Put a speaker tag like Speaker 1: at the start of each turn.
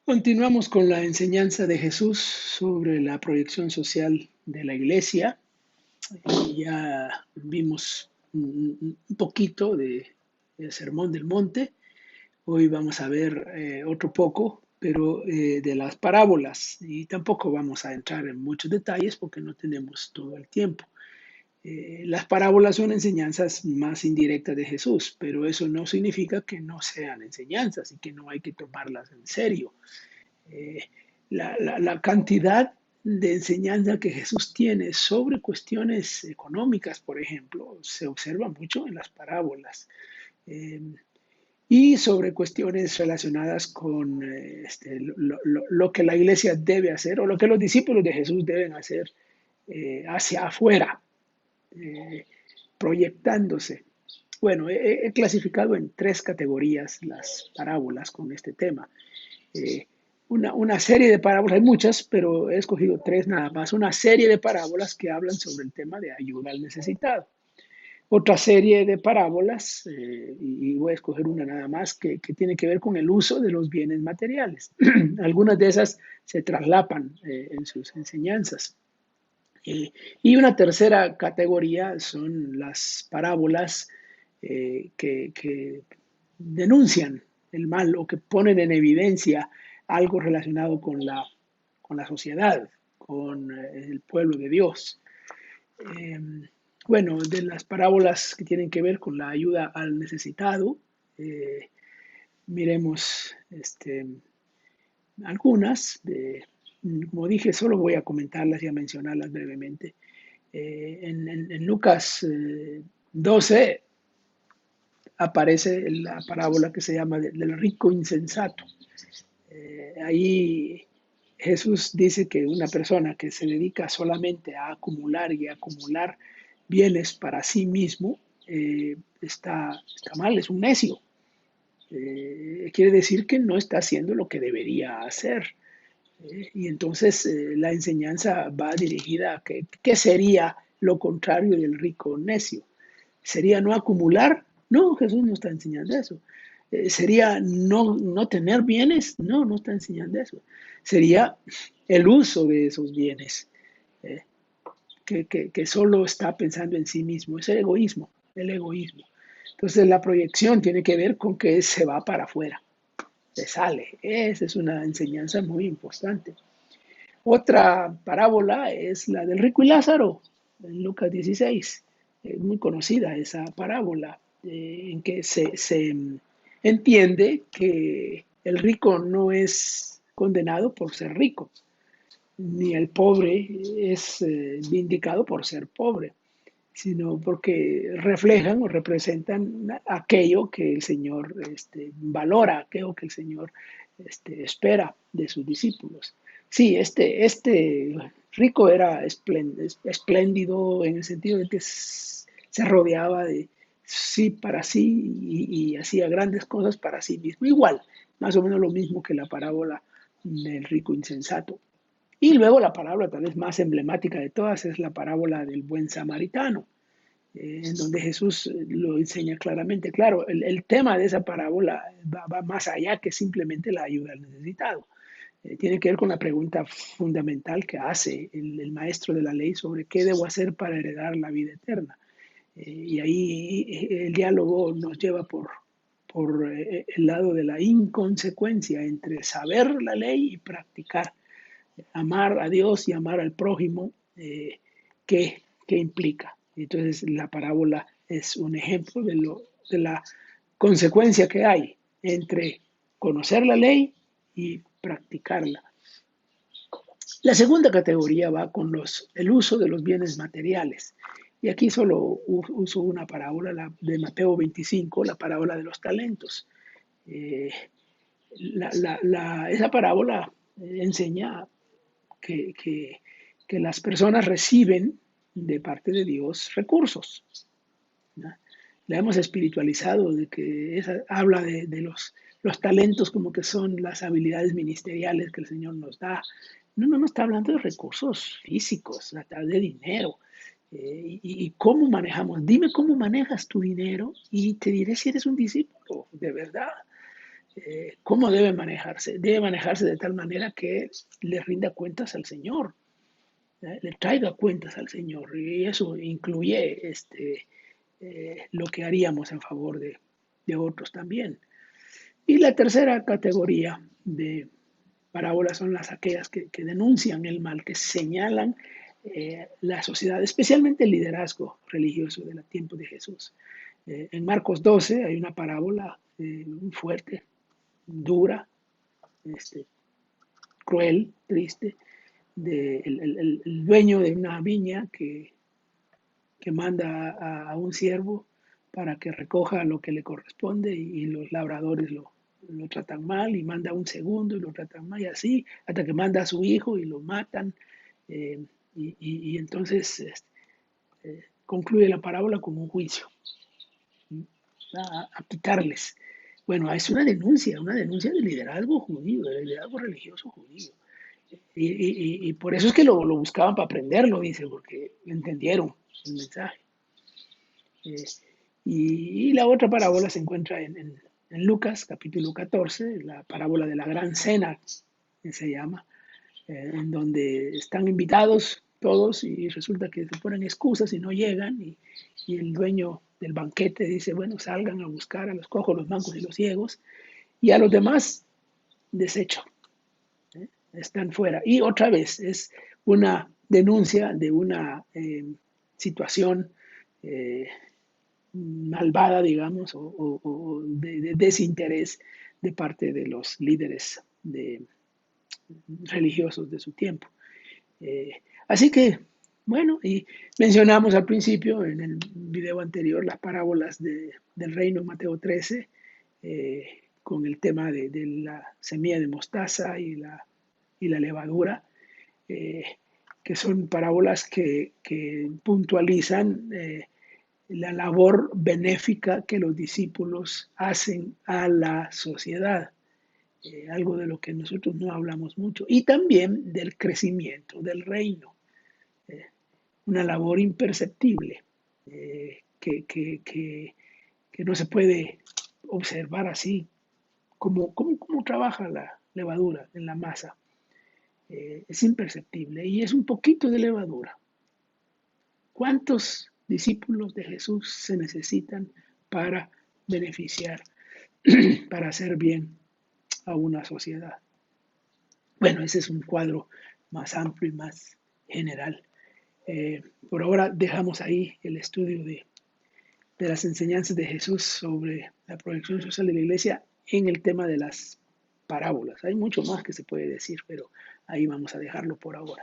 Speaker 1: Continuamos con la enseñanza de Jesús sobre la proyección social de la iglesia. Ya vimos un poquito del Sermón del Monte. Hoy vamos a ver otro poco, pero de las parábolas. Y tampoco vamos a entrar en muchos detalles porque no tenemos todo el tiempo. Las parábolas son enseñanzas más indirectas de Jesús, pero eso no significa que no sean enseñanzas y que no hay que tomarlas en serio. eh, la cantidad de enseñanza que Jesús tiene sobre cuestiones económicas, por ejemplo, se observa mucho en las parábolas. Eh, y sobre cuestiones relacionadas con lo que la iglesia debe hacer o lo que los discípulos de Jesús deben hacer hacia afuera, eh, proyectándose. Bueno, he clasificado en tres categorías las parábolas con este tema. eh, una serie de parábolas, hay muchas, pero he escogido tres nada más, una serie de parábolas que hablan sobre el tema de ayuda al necesitado. Otra serie de parábolas, y voy a escoger una nada más, que tiene que ver con el uso de los bienes materiales. Algunas de esas se traslapan en sus enseñanzas. Y una tercera categoría son las parábolas que denuncian el mal o que ponen en evidencia algo relacionado con la sociedad, con el pueblo de Dios. Eh, bueno, de las parábolas que tienen que ver con la ayuda al necesitado, eh, miremos algunas. Como dije, solo voy a comentarlas y a mencionarlas brevemente. En Lucas 12 aparece la parábola que se llama del rico insensato. Ahí Jesús dice que una persona que se dedica solamente a acumular y acumular bienes para sí mismo está mal, es un necio. Quiere decir que no está haciendo lo que debería hacer. Y entonces la enseñanza va dirigida a que, ¿qué sería lo contrario del rico necio? ¿Sería no acumular? No, Jesús no está enseñando eso. ¿Sería no tener bienes? No, no está enseñando eso. Sería el uso de esos bienes, eh, que solo está pensando en sí mismo. Es el egoísmo, el egoísmo. Entonces la proyección tiene que ver con que se va para afuera, se sale. Esa es una enseñanza muy importante. Otra parábola es la del rico y Lázaro, en Lucas 16. Muy conocida esa parábola, en que se entiende que el rico no es condenado por ser rico, ni el pobre es vindicado por ser pobre, sino porque reflejan o representan aquello que el Señor valora, aquello que el Señor espera de sus discípulos. Sí, este rico era espléndido en el sentido de que se rodeaba de sí para sí y hacía grandes cosas para sí mismo. Igual, más o menos lo mismo que la parábola del rico insensato. Y luego la parábola tal vez más emblemática de todas es la parábola del buen samaritano, en donde Jesús lo enseña claramente. Claro, el tema de esa parábola va más allá que simplemente la ayuda al necesitado. Tiene que ver con la pregunta fundamental que hace el maestro de la ley sobre qué debo hacer para heredar la vida eterna. Y ahí el diálogo nos lleva por el lado de la inconsecuencia entre saber la ley y practicar, amar a Dios y amar al prójimo, ¿qué implica? Entonces la parábola es un ejemplo de la consecuencia que hay entre conocer la ley y practicarla. La segunda categoría va con el uso de los bienes materiales. Y aquí solo uso una parábola, la de Mateo 25, la parábola de los talentos. Eh, esa parábola enseña que, que, que las personas reciben de parte de Dios recursos, ¿no? La hemos espiritualizado, de que habla de los talentos como que son las habilidades ministeriales que el Señor nos da. No, no está hablando de recursos físicos, está de dinero. Y cómo manejamos. Dime cómo manejas tu dinero y te diré si eres un discípulo, de verdad. ¿Cómo debe manejarse? Debe manejarse de tal manera que le rinda cuentas al Señor, le traiga cuentas al Señor. Y eso incluye lo que haríamos en favor de otros también. Y la tercera categoría de parábolas son las aquellas que denuncian el mal, que señalan la sociedad, especialmente el liderazgo religioso del tiempo de Jesús. En Marcos 12 hay una parábola muy fuerte, dura, este, cruel, triste, de el dueño de una viña que manda a un siervo para que recoja lo que le corresponde y los labradores lo tratan mal y manda a un segundo y lo tratan mal y así, hasta que manda a su hijo y lo matan. eh, y entonces concluye la parábola con un juicio a quitarles. Bueno, es una denuncia del liderazgo judío, del liderazgo religioso judío. Y por eso es que lo buscaban para aprenderlo, dice, porque entendieron el mensaje. Eh, y la otra parábola se encuentra en Lucas, capítulo 14, la parábola de la gran cena, que se llama, en donde están invitados todos y resulta que se ponen excusas y no llegan y el dueño del banquete dice, bueno, salgan a buscar a los cojos, los mancos y los ciegos y a los demás desecho, están fuera. Y otra vez es una denuncia de una situación eh, malvada, digamos, o de desinterés de parte de los líderes religiosos de su tiempo. Eh, Así que, bueno, y mencionamos al principio en el video anterior las parábolas del reino, Mateo 13, con el tema de la semilla de mostaza y la levadura, eh, que son parábolas que puntualizan la labor benéfica que los discípulos hacen a la sociedad, algo de lo que nosotros no hablamos mucho, y también del crecimiento del reino, una labor imperceptible que no se puede observar así, como trabaja la levadura en la masa. Es imperceptible y es un poquito de levadura. ¿Cuántos discípulos de Jesús se necesitan para beneficiar, para hacer bien a una sociedad? Bueno, ese es un cuadro más amplio y más general. Por ahora dejamos ahí el estudio de las enseñanzas de Jesús sobre la proyección social de la iglesia en el tema de las parábolas. Hay mucho más que se puede decir, pero ahí vamos a dejarlo por ahora.